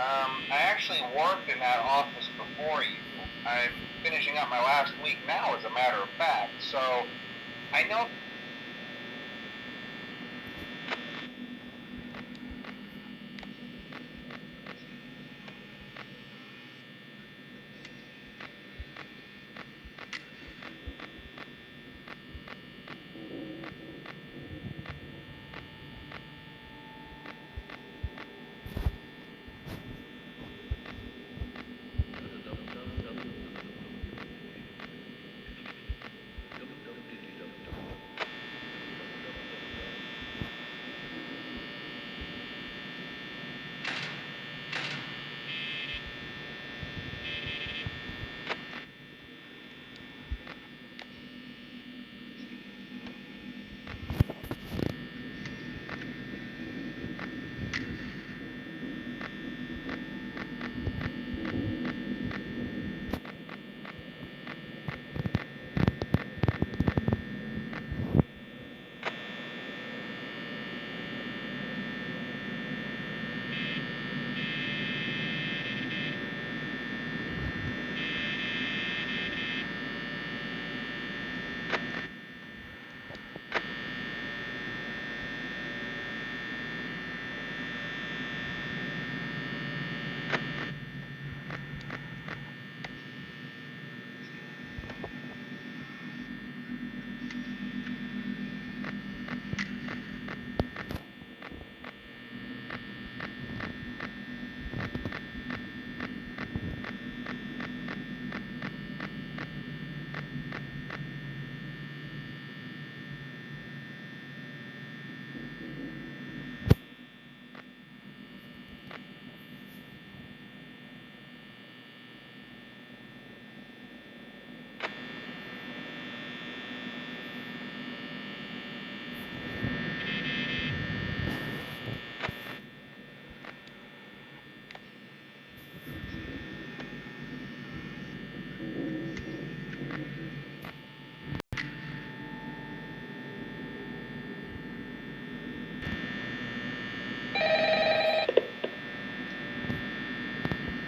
I actually worked in that office before you. I'm finishing up my last week now, as a matter of fact, so I know.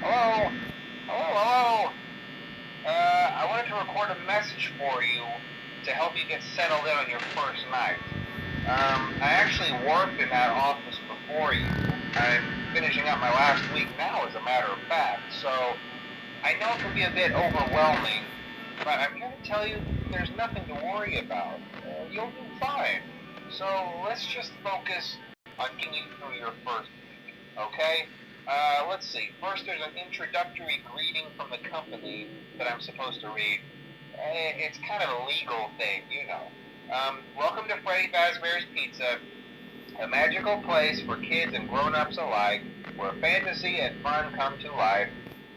Hello? Hello? I wanted to record a message for you to help you get settled in on your first night. I actually worked in that office before you. I'm finishing up my last week now, as a matter of fact, so I know it can be a bit overwhelming, but I'm here to tell you there's nothing to worry about. You'll do fine. So let's just focus on getting you through your first week, okay? Let's see. First, there's an introductory greeting from the company that I'm supposed to read. It's kind of a legal thing, you know. Welcome to Freddy Fazbear's Pizza, a magical place for kids and grown-ups alike, where fantasy and fun come to life.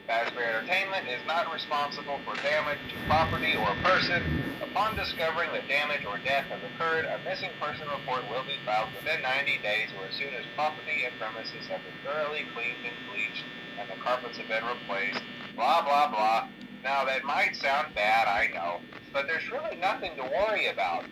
Fazbear Entertainment is not responsible for damage to property or person. Upon discovering that damage or death has occurred, a missing person report will be filed within 90 days or as soon as property and premises have been thoroughly cleaned and bleached and the carpets have been replaced. Blah, blah, blah. Now, that might sound bad, I know, but there's really nothing to worry about.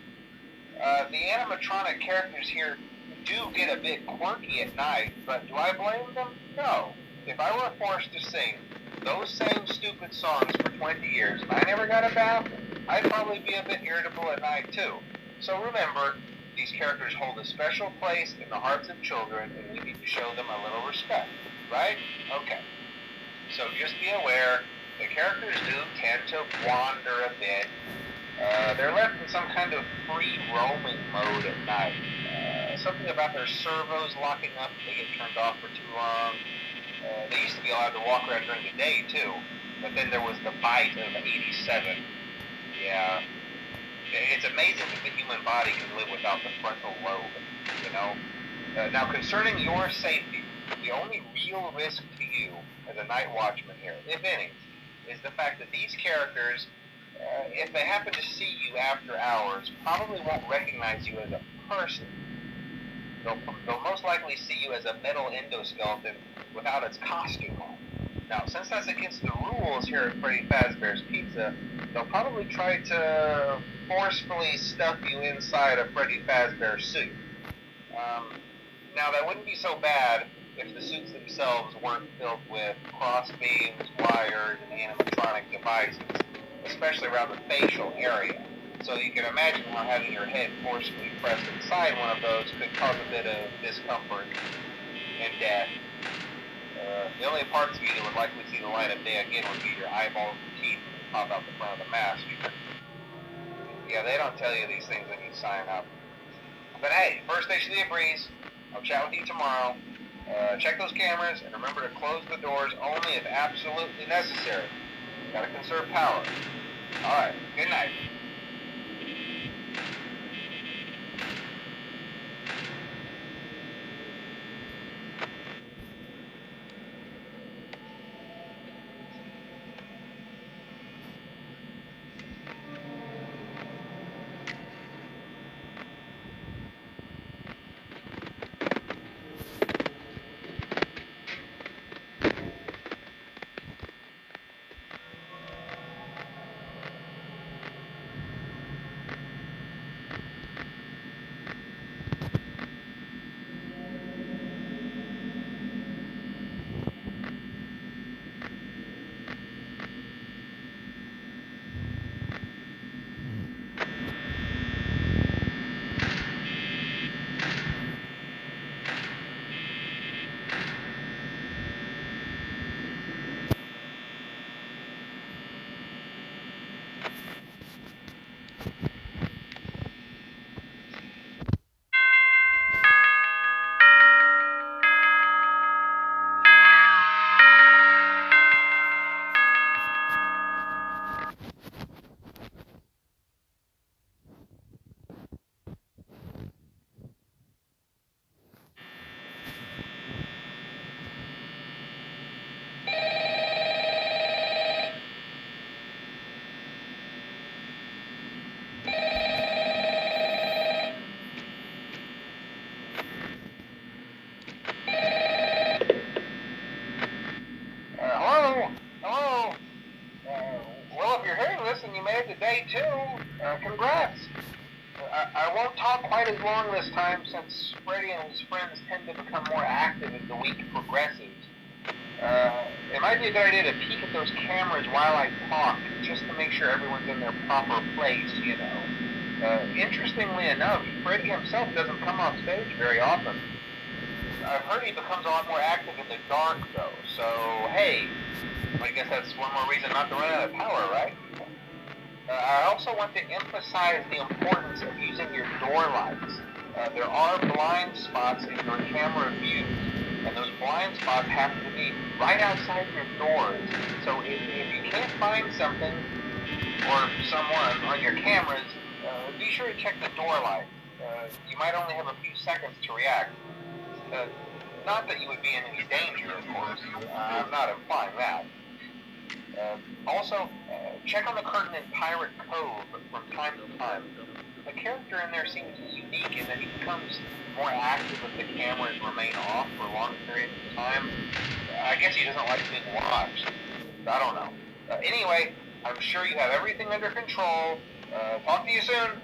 The animatronic characters here do get a bit quirky at night, but do I blame them? No. If I were forced to sing those same stupid songs for 20 years and I never got a bath, I'd probably be a bit irritable at night too. So remember, these characters hold a special place in the hearts of children and we need to show them a little respect, right? Okay. So just be aware, the characters do tend to wander a bit. They're left in some kind of free roaming mode at night. Something about their servos locking up if they get turned off for too long. They used to be allowed to walk around during the day too, but then there was the bite of 87. Yeah, it's amazing that the human body can live without the frontal lobe, you know? Now, concerning your safety, the only real risk to you as a night watchman here, if any, is the fact that these characters, if they happen to see you after hours, probably won't recognize you as a person. They'll most likely see you as a metal endoskeleton without its costume on. Now, since that's against the rules here at Freddy Fazbear's Pizza, they'll probably try to forcefully stuff you inside a Freddy Fazbear suit. Now, that wouldn't be so bad if the suits themselves weren't filled with cross beams, wires, and animatronic devices, especially around the facial area. So you can imagine how having your head forcefully pressed inside one of those could cause a bit of discomfort and death. The only parts of you that would likely see the light of day again would be your eyeballs and teeth that pop out the front of the mask. Yeah, they don't tell you these things when you sign up. But hey, first station of the breeze. I'll chat with you tomorrow. Check those cameras and remember to close the doors only if absolutely necessary. Gotta conserve power. Alright, good night. Day 2, congrats. I won't talk quite as long this time since Freddy and his friends tend to become more active as the week progresses. It might be a good idea to peek at those cameras while I talk, just to make sure everyone's in their proper place, you know. Interestingly enough, Freddy himself doesn't come off stage very often. I've heard he becomes a lot more active in the dark, though, so hey, I guess that's one more reason not to run out of power, right? I also want to emphasize the importance of using your door lights. There are blind spots in your camera views, and those blind spots happen to be right outside your doors. So if you can't find something or someone on your cameras, be sure to check the door light. You might only have a few seconds to react. Not that you would be in any danger, of course. I'm not implying that. Also, check on the curtain in Pirate Cove from time to time. The character in there seems unique in that he becomes more active if the cameras remain off for long periods of time. I guess he doesn't like being watched. I don't know. Anyway, I'm sure you have everything under control. Talk to you soon.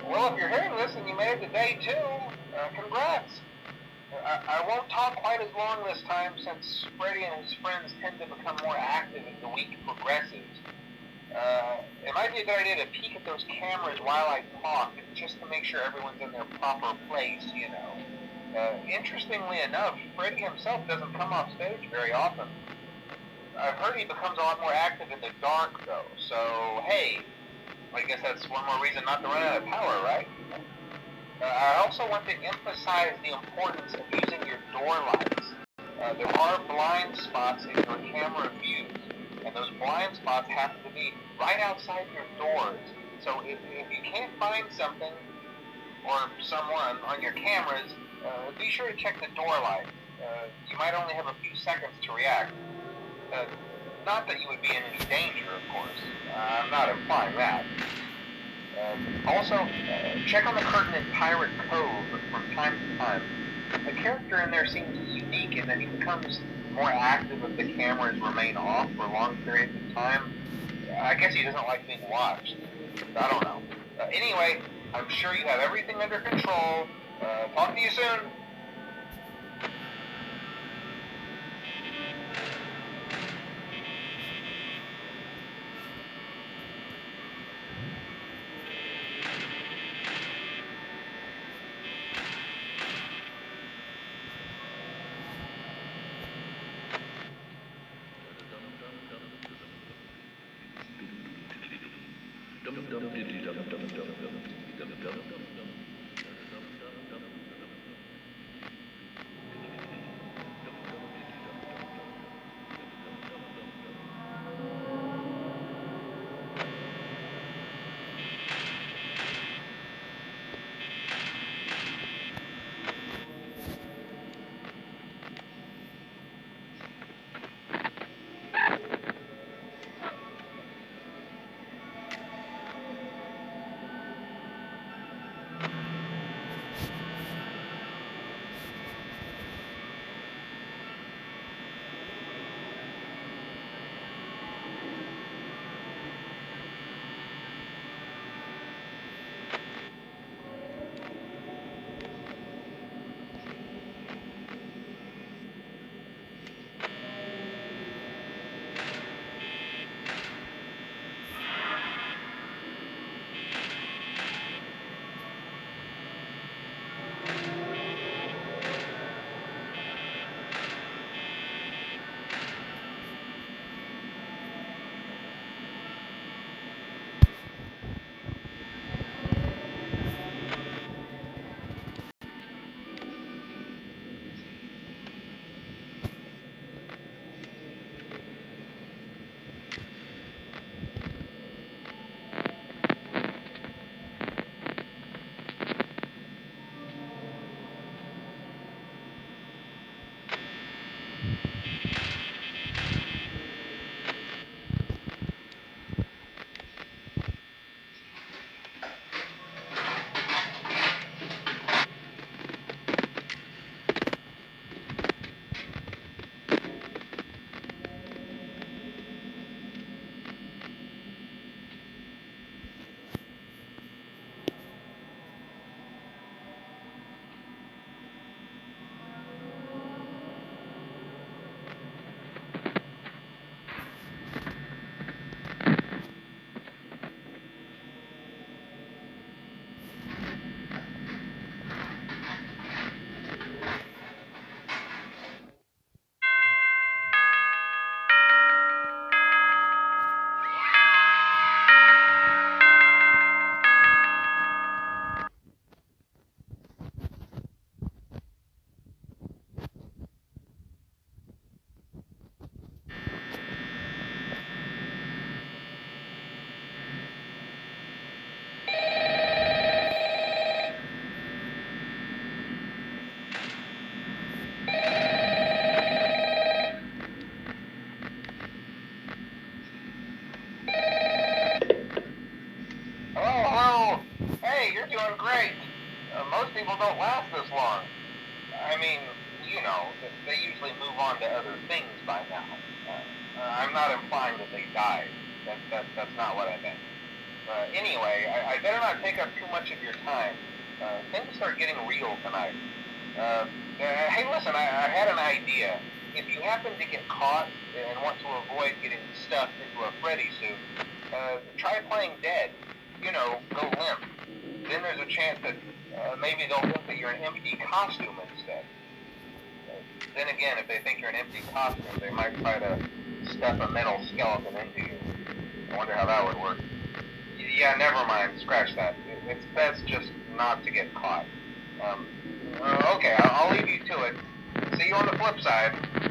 Well, if you're hearing this and you made it to day 2, congrats. I won't talk quite as long this time since Freddy and his friends tend to become more active as the week progresses. It might be a good idea to peek at those cameras while I talk, just to make sure everyone's in their proper place, you know. Interestingly enough, Freddy himself doesn't come off stage very often. I've heard he becomes a lot more active in the dark, though, so hey, I guess that's one more reason not to run out of power, right? I also want to emphasize the importance of using your door lights. There are blind spots in your camera views, and those blind spots happen to be right outside your doors. So if you can't find something or someone on your cameras, be sure to check the door light. You might only have a few seconds to react. Not that you would be in any danger, of course. I'm not implying that. Also, check on the curtain in Pirate Cove from time to time. The character in there seems unique in that he becomes more active if the cameras remain off for long periods of time. I guess he doesn't like being watched. I don't know. Anyway, I'm sure you have everything under control. Talk to you soon. doing great. Most people don't last this long. I mean, you know, they usually move on to other things by now. I'm not implying that they died. That's not what I meant. Anyway, I better not take up too much of your time. Things start getting real tonight. Hey, listen, I had an idea. If you happen to get caught and want to avoid getting stuffed into a Freddy suit, try playing dead. You know, go limp. Then there's a chance that maybe they'll think that you're an empty costume instead. Then again, if they think you're an empty costume, they might try to stuff a metal skeleton into you. I wonder how that would work. Yeah, never mind. Scratch that. It's best just not to get caught. Okay, I'll leave you to it. See you on the flip side.